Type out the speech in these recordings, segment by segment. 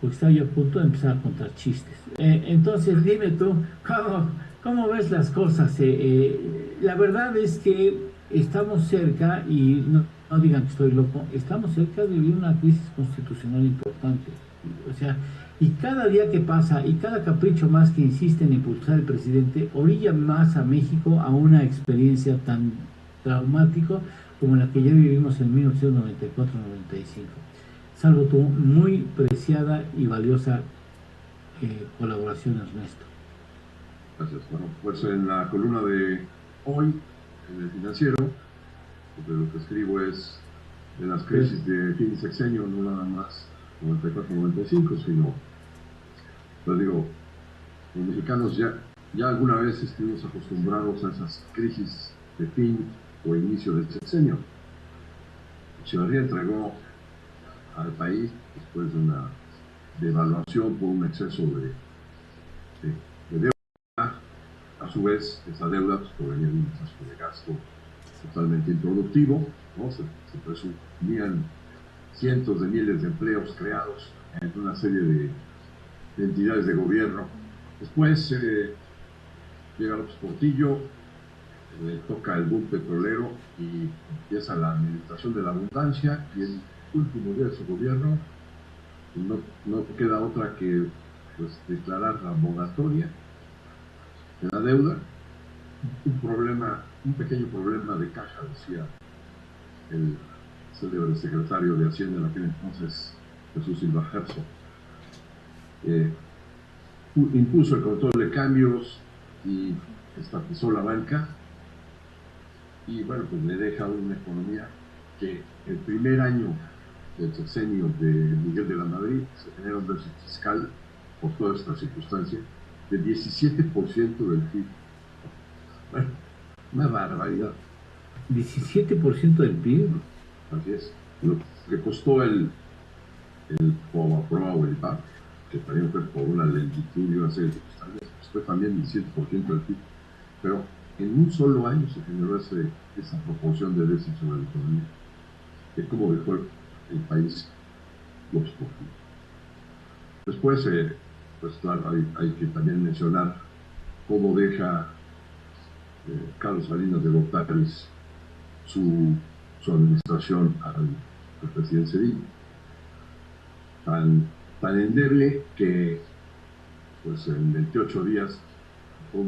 porque estaba yo a punto de empezar a contar chistes. Entonces, dime tú, ¿cómo ves las cosas? La verdad es que estamos cerca, y no digan que estoy loco, estamos cerca de vivir una crisis constitucional importante. O sea, y cada día que pasa y cada capricho más que insiste en impulsar el presidente, orilla más a México a una experiencia tan traumática como la que ya vivimos en 1994-95. Salvo tu muy preciada y valiosa colaboración, Ernesto. Gracias. Bueno, pues en la columna de hoy, en el Financiero, pues de lo que escribo es de las crisis de fin de sexenio, no nada más 94-95, sino, pues digo, los mexicanos ya alguna vez estuvimos acostumbrados a esas crisis de fin o inicio del sexenio. Echeverría entregó al país después de una devaluación por un exceso de deuda. A su vez, esa deuda pues, provenía de un exceso de gasto totalmente improductivo, ¿no? Se presumían cientos de miles de empleos creados en una serie de entidades de gobierno. Después llega López Portillo, le toca el boom petrolero y empieza la administración de la abundancia, y el último día de su gobierno no queda otra que pues, declarar la moratoria de la deuda. Un pequeño problema de caja, decía el célebre secretario de Hacienda en aquel entonces, Jesús Silva Herzog. Impuso el control de cambios y estatizó la banca, y bueno, pues le deja una economía que el primer año del sexenio de Miguel de la Madrid se genera un déficit fiscal por toda esta circunstancia de 17% del PIB. Bueno, una barbaridad. 17% del PIB. Así es. Lo que costó el Fobaproa o el IPAP, que también fue por una lentitud y una serie de circunstancias, pues fue también 17% del PIB. Pero en un solo año se generó esa proporción de déficit sobre la economía, que es como dejó el país los Portillo. Después, pues claro, hay que también mencionar cómo deja Carlos Salinas de Gortari su administración al presidente Cedillo. Tan endeble que pues en 28 días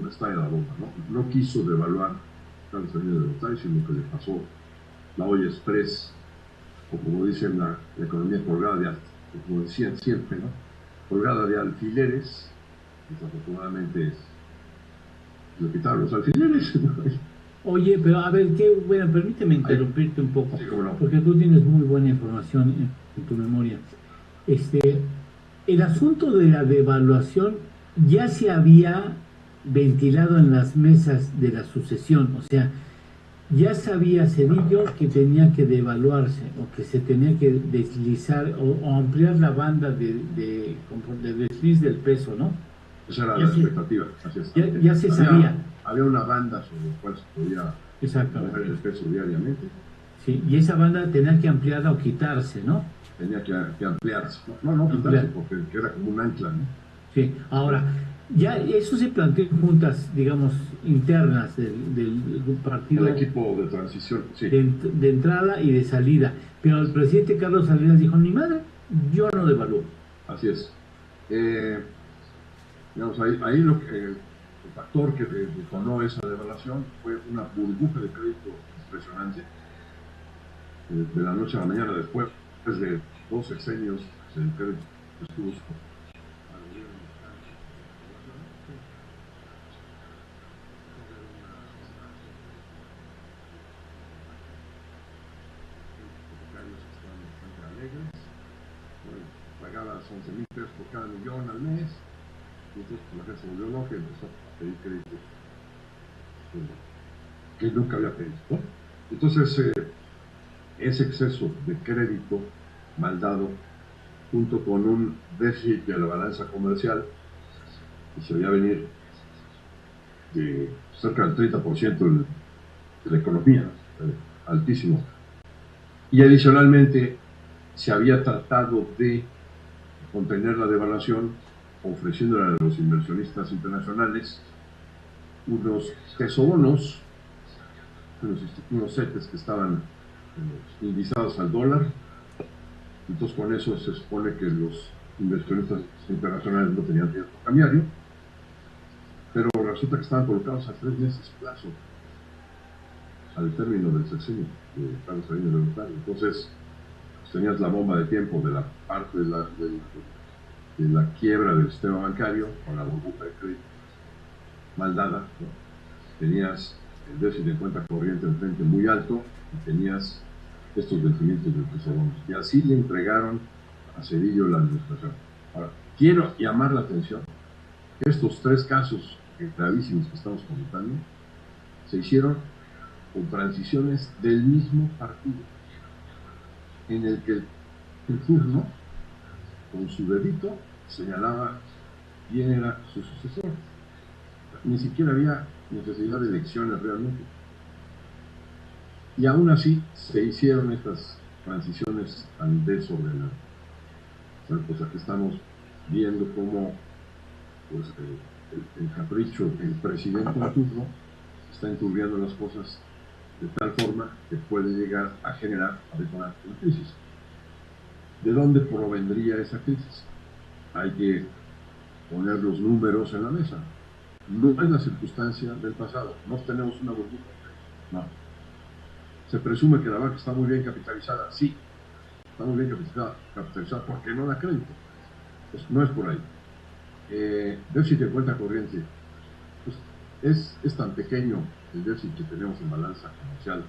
está de la bomba, ¿no? No quiso devaluar Carlos Salinas de Gortari, sino que le pasó la olla express, o como dicen la economía colgada como decían siempre, ¿no? Colgada de alfileres. Desafortunadamente le quitaron los alfileres. Oye, pero a ver, bueno, permíteme interrumpirte un poco, Sí, no. porque tú tienes muy buena información en tu memoria. El asunto de la devaluación ya se había ventilado en las mesas de la sucesión, o sea, ya sabía Cedillo que tenía que devaluarse o que se tenía que deslizar o ampliar la banda de desliz del peso, ¿no? Esa era la expectativa. Así es. Ya se sabía. Había una banda sobre la cual se podía mover el peso diariamente. Sí, y esa banda tenía que ampliarla o quitarse, ¿no? Tenía que ampliarse. No quitarse, porque era como un ancla, ¿no? Sí, ahora, ya eso se planteó en juntas, digamos, internas del partido. El equipo de transición, sí. De entrada y de salida. Pero el presidente Carlos Salinas dijo, ni madre, yo no devalúo. Así es. Digamos, ahí el factor que detonó esa devaluación fue una burbuja de crédito impresionante. De la noche a la mañana, después de 2 sexenios, el crédito estuvo pagabas 11,000 pesos por cada millón al mes, y entonces la gente se volvió loca y empezó a pedir crédito que nunca había pedido, ¿no? Entonces, ese exceso de crédito mal dado, junto con un déficit de la balanza comercial, que se veía venir de cerca del 30% de la economía, altísimo. Y adicionalmente se había tratado de contener la devaluación, ofreciéndole a los inversionistas internacionales unos pesobonos, unos CETES que estaban indizados al dólar. Entonces con eso se supone que los inversionistas internacionales no tenían riesgo cambiario, pero resulta que estaban colocados a 3 meses plazo al término del sexenio de Carlos Salinas de Gortari. Entonces pues, tenías la bomba de tiempo de la parte de la quiebra del sistema bancario con la burbuja de crédito mal dada, ¿no? Tenías el déficit de cuenta corriente en frente muy alto y tenías estos vencimientos de pesobonos. Y así le entregaron a Cedillo la administración. Ahora, quiero llamar la atención que estos 3 casos gravísimos que estamos comentando se hicieron con transiciones del mismo partido, en el que el turno, con su dedito, señalaba quién era su sucesor. Ni siquiera había necesidad de elecciones realmente. Y aún así se hicieron estas transiciones tan desordenadas. Pues aquí estamos viendo cómo pues, el capricho del presidente en turno está enturbiando las cosas de tal forma que puede llegar a generar, a detonar una crisis. ¿De dónde provendría esa crisis? Hay que poner los números en la mesa. No es la circunstancia del pasado. No tenemos una burbuja. No. Se presume que la banca está muy bien capitalizada. Sí, está muy bien capitalizada porque no da crédito. Pues no es por ahí. Déficit de cuenta corriente. Pues es tan pequeño el déficit que tenemos en balanza comercial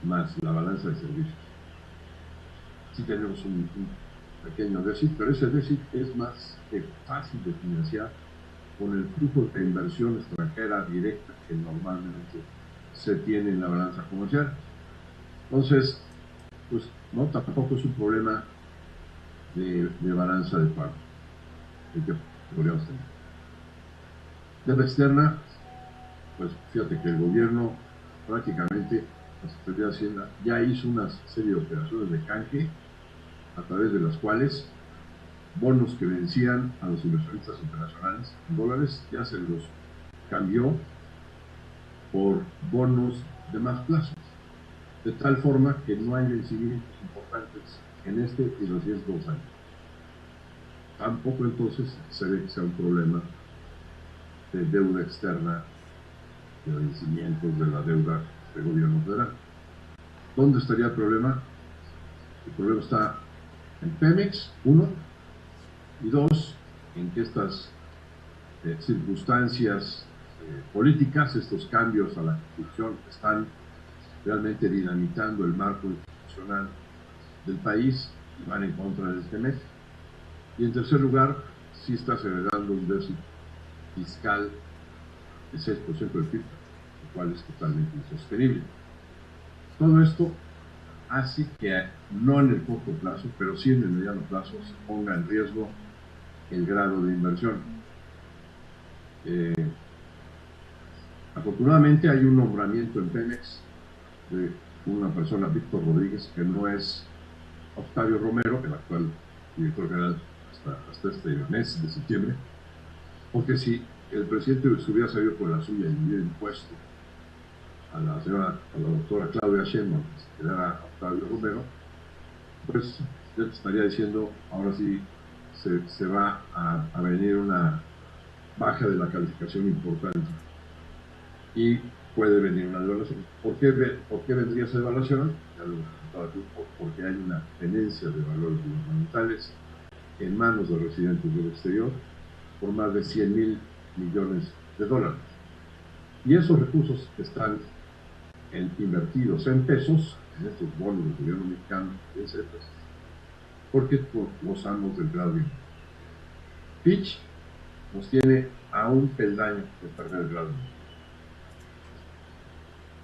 más la balanza de servicios. Sí tenemos un pequeño déficit, pero ese déficit es más fácil de financiar con el flujo de inversión extranjera directa que normalmente se tiene en la balanza comercial. Entonces, pues no, tampoco es un problema de balanza de pago el que podríamos tener. Deuda externa, pues fíjate que el gobierno prácticamente, la Secretaría de Hacienda, ya hizo una serie de operaciones de canje a través de las cuales bonos que vencían a los inversionistas internacionales en dólares ya se los cambió por bonos de más plazos, de tal forma que no hay vencimientos importantes en este y los 10 2 años. Tampoco entonces se ve que sea un problema de deuda externa, de vencimientos de la deuda del gobierno federal. ¿Dónde estaría el problema? El problema está en Pemex, 1, y 2, en que estas circunstancias políticas, estos cambios a la Constitución están realmente dinamitando el marco institucional del país y van en contra del TEMEC. Y en tercer lugar, sí está generando un déficit fiscal de 6% del PIB, lo cual es totalmente insostenible. Todo esto hace que, no en el corto plazo, pero sí en el mediano plazo, se ponga en riesgo el grado de inversión. Afortunadamente hay un nombramiento en Pemex de una persona, Víctor Rodríguez, que no es Octavio Romero, el actual director general hasta este mes de septiembre, porque si el presidente se hubiera salido por la suya y hubiera impuesto a la doctora Claudia Sheinbaum que era Octavio Romero, pues yo te estaría diciendo, ahora sí se va a venir una baja de la calificación importante y puede venir una devaluación. ¿Por qué vendría esa devaluación? Ya lo comentaba tú, porque hay una tenencia de valores gubernamentales en manos de residentes del exterior por más de 100,000 millones de dólares. Y esos recursos están invertidos en pesos, en estos bonos del gobierno mexicano, etc., porque gozamos del grado de Fitch nos tiene a un peldaño de perder el grado.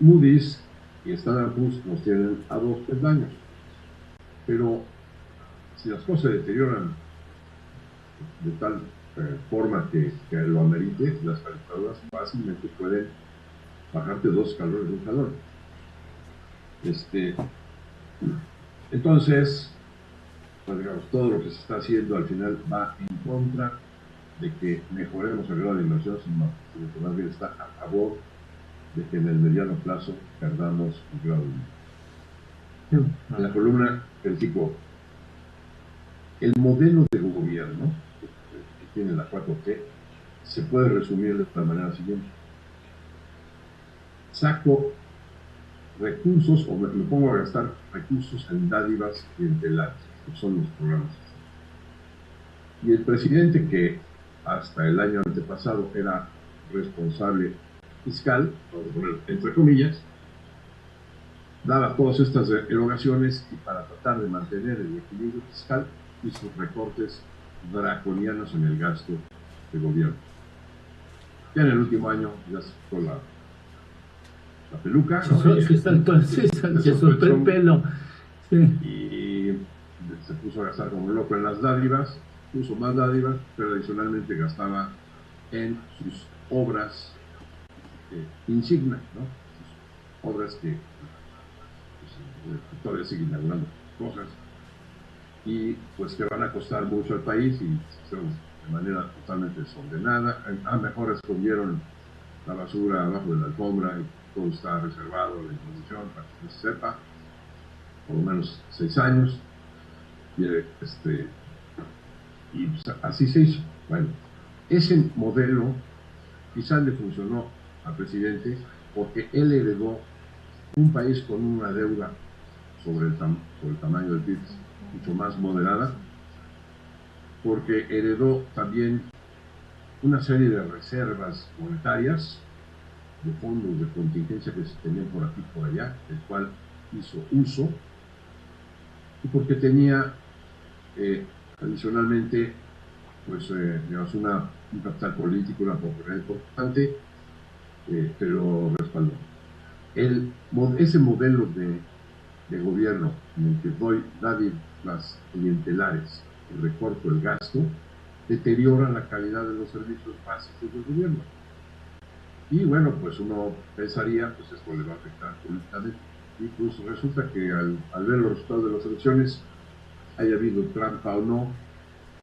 Moody's y Standard & Poor's nos tienen a 2 peldaños. Pero si las cosas se deterioran de tal forma que lo amerite, las calificadoras fácilmente pueden bajarte 2 escalones de un jalón. Entonces, pues digamos, todo lo que se está haciendo al final va en contra de que mejoremos el grado de inversión, sino que más bien está a favor de que en el mediano plazo perdamos el grado de inversión. En la columna critico el modelo de gobierno que tiene la 4T, se puede resumir de la manera siguiente. Saco recursos, o me pongo a gastar recursos en dádivas clientelares, que son los programas. Y el presidente, que hasta el año antepasado era responsable fiscal, entre comillas, daba todas estas erogaciones y para tratar de mantener el equilibrio fiscal hizo recortes draconianos en el gasto de gobierno. Ya en el último año ya se quitó la peluca, ¿no? Se soltó el pelo. Sí. Y se puso a gastar como loco en las dádivas, puso más dádivas, pero adicionalmente gastaba en sus obras insignia, ¿no? Sus obras que todavía siguen inaugurando cosas y pues que van a costar mucho al país y son de manera totalmente desordenada. Mejor escondieron la basura abajo de la alfombra y todo está reservado a la información para que se sepa, por lo menos 6 años, y pues, así se hizo. Bueno, ese modelo quizás le funcionó al presidente porque él heredó un país con una deuda sobre el tamaño del PIB mucho más moderada, porque heredó también una serie de reservas monetarias, de fondos de contingencia que se tenían por aquí y por allá, del cual hizo uso, y porque tenía adicionalmente pues digamos un capital político, una popularidad importante, que lo respaldó. Ese modelo de gobierno en el que doy dádivas clientelares y recorto el gasto, deteriora la calidad de los servicios básicos del gobierno. Y bueno, pues uno pensaría, pues esto le va a afectar políticamente. Y pues resulta que al ver los resultados de las elecciones, haya habido trampa o no,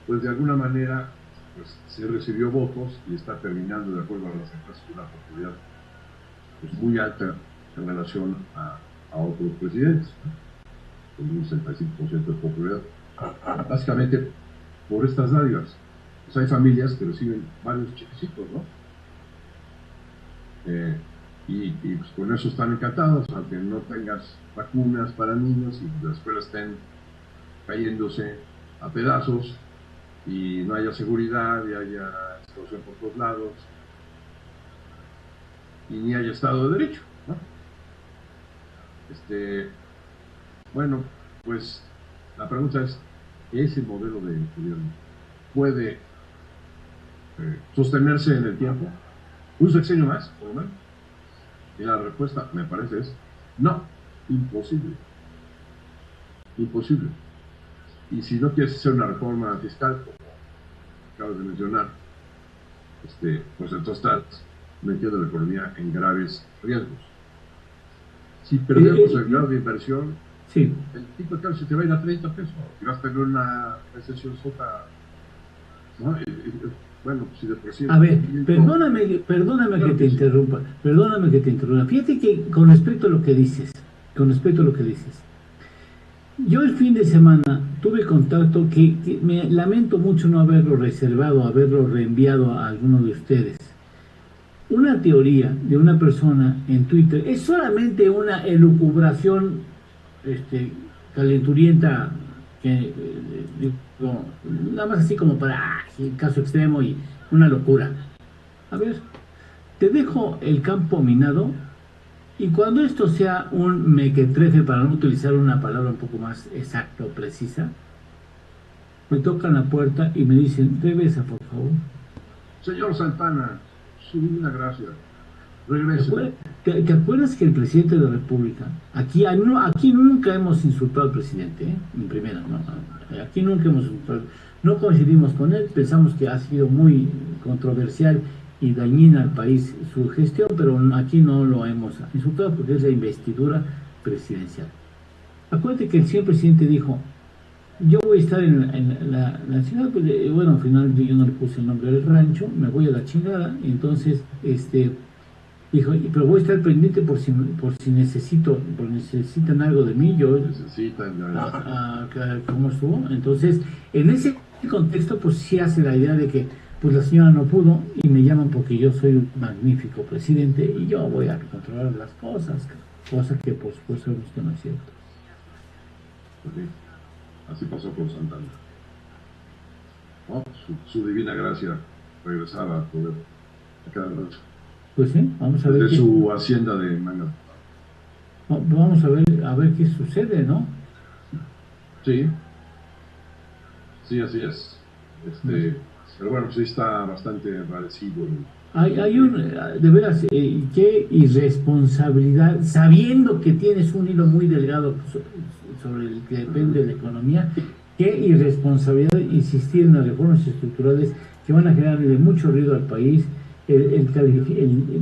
pues de alguna manera pues, se recibió votos y está terminando, de acuerdo a las encuestas, una popularidad pues, muy alta en relación a otros presidentes, ¿no? Con un 65% de popularidad. Básicamente por estas dádivas. Pues hay familias que reciben varios chequecitos, ¿no? Y pues con eso están encantados, aunque no tengas vacunas para niños y las escuelas estén cayéndose a pedazos y no haya seguridad y haya extorsión por todos lados y ni haya Estado de Derecho, ¿no? Bueno, pues la pregunta es, ¿ese modelo de gobierno puede sostenerse en el tiempo? ¿Un sexenio más, por lo menos? Y la respuesta, me parece, es no, imposible. Imposible. Y si no quieres hacer una reforma fiscal, como acabas de mencionar, pues entonces estás metiendo la economía en graves riesgos. Si perdemos el grado de inversión, sí, el tipo de cambio se te va a ir a 30 pesos. Y vas a tener una recesión sota, ¿no? Bueno, si de por sí... A ver, perdóname claro que te interrumpa. Perdóname que te interrumpa. Fíjate que con respecto a lo que dices, yo el fin de semana tuve contacto que me lamento mucho no haberlo reservado, haberlo reenviado a alguno de ustedes. Una teoría de una persona en Twitter es solamente una elucubración calenturienta, que digo, nada más así como para caso extremo y una locura. A ver, te dejo el campo minado y cuando esto sea un mequetrefe, para no utilizar una palabra un poco más exacta o precisa, me tocan la puerta y me dicen, regresa por favor. Señor Santana, su divina gracia, regrese. ¿Te acuerdas que el presidente de la República, aquí nunca hemos insultado al presidente, en primera, no, aquí nunca hemos insultado, no coincidimos con él, pensamos que ha sido muy controversial y dañina al país su gestión, pero aquí no lo hemos insultado porque es la investidura presidencial. Acuérdate que el señor presidente dijo, yo voy a estar en la ciudad, pues, bueno, al final yo no le puse el nombre del rancho, me voy a la chingada, y entonces, dijo, pero voy a estar pendiente por si necesitan algo de mí, yo, Necesitan, ¿cómo estuvo? Entonces, en ese contexto, pues sí hace la idea de que, pues la señora no pudo, y me llaman porque yo soy un magnífico presidente, y yo voy a controlar las cosas, cosa que por supuesto vemos que no es cierto. pues sí, así pasó con Santana. ¿No? Su divina gracia regresaba al poder a cada rato. Pues sí, vamos a ver Desde su hacienda de Manga. vamos a ver qué sucede, ¿no? Sí, sí, así es. Pero bueno, sí está bastante agradecido. Hay de veras, qué irresponsabilidad, sabiendo que tienes un hilo muy delgado sobre el que depende la economía, qué irresponsabilidad insistir en las reformas estructurales que van a generarle mucho ruido al país, el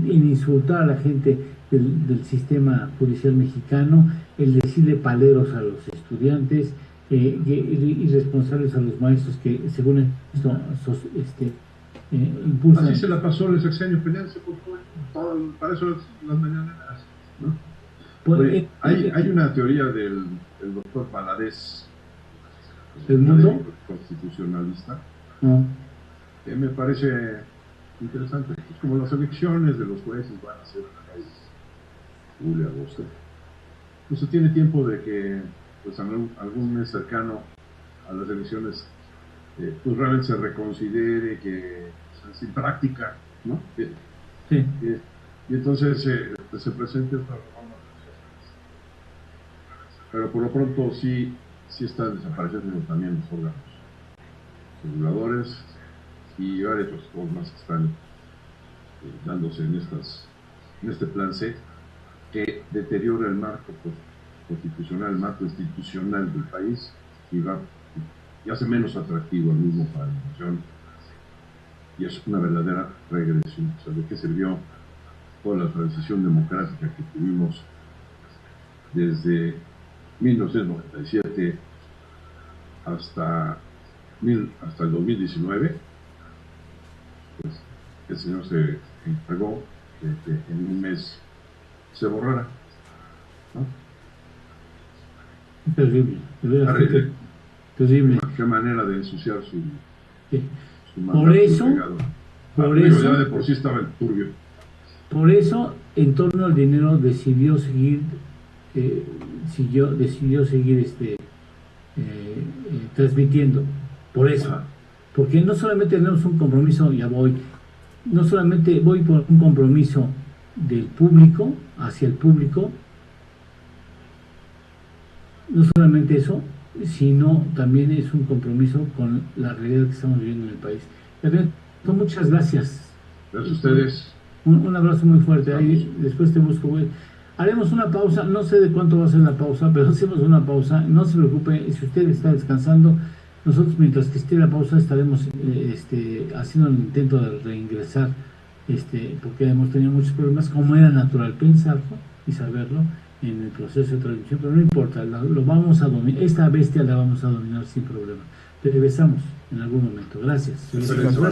insultar a la gente del sistema judicial mexicano, el decirle paleros a los estudiantes, irresponsables a los maestros que según esto impulsan. Así se la pasó el sexenio peleándose por todo, para eso las mañaneras, ¿no? Oye, hay una teoría del doctor Valadez, ¿El mundo? constitucionalista, No. que me parece interesante. Es como las elecciones de los jueces van a ser en julio, agosto. Entonces tiene tiempo de que pues algún mes cercano a las elecciones pues realmente se reconsidere que pues, sin práctica, ¿no? Sí. Y entonces pues, se presente otra reforma. Pero por lo pronto sí están desapareciendo también los órganos reguladores y varias otras formas que están dándose en este plan C que deteriora el marco constitucional, el marco institucional del país y hace menos atractivo al mismo para la nación. Y es una verdadera regresión. O sea, ¿de qué sirvió toda la transición democrática que tuvimos desde 1997 hasta el 2019? Pues el señor se encargó de que en un mes se borrara, ¿no? Terrible, terrible. Qué manera de ensuciar su mandato. Por eso, ya de por sí estaba el turbio. Por eso, en torno al dinero decidió seguir transmitiendo. Por eso, porque no solamente tenemos un compromiso, no solamente voy por un compromiso del público hacia el público, no solamente eso, sino también es un compromiso con la realidad que estamos viviendo en el país. Muchas gracias. Gracias a ustedes. Un abrazo muy fuerte. Ahí, después te busco. Haremos una pausa, no sé de cuánto va a ser la pausa, pero hacemos una pausa. No se preocupe, si usted está descansando, nosotros mientras que esté la pausa estaremos haciendo el intento de reingresar, porque hemos tenido muchos problemas, como era natural pensarlo y saberlo en el proceso de transmisión, pero no importa, lo vamos a dominar, esta bestia la vamos a dominar sin problema. Regresamos en algún momento. Gracias.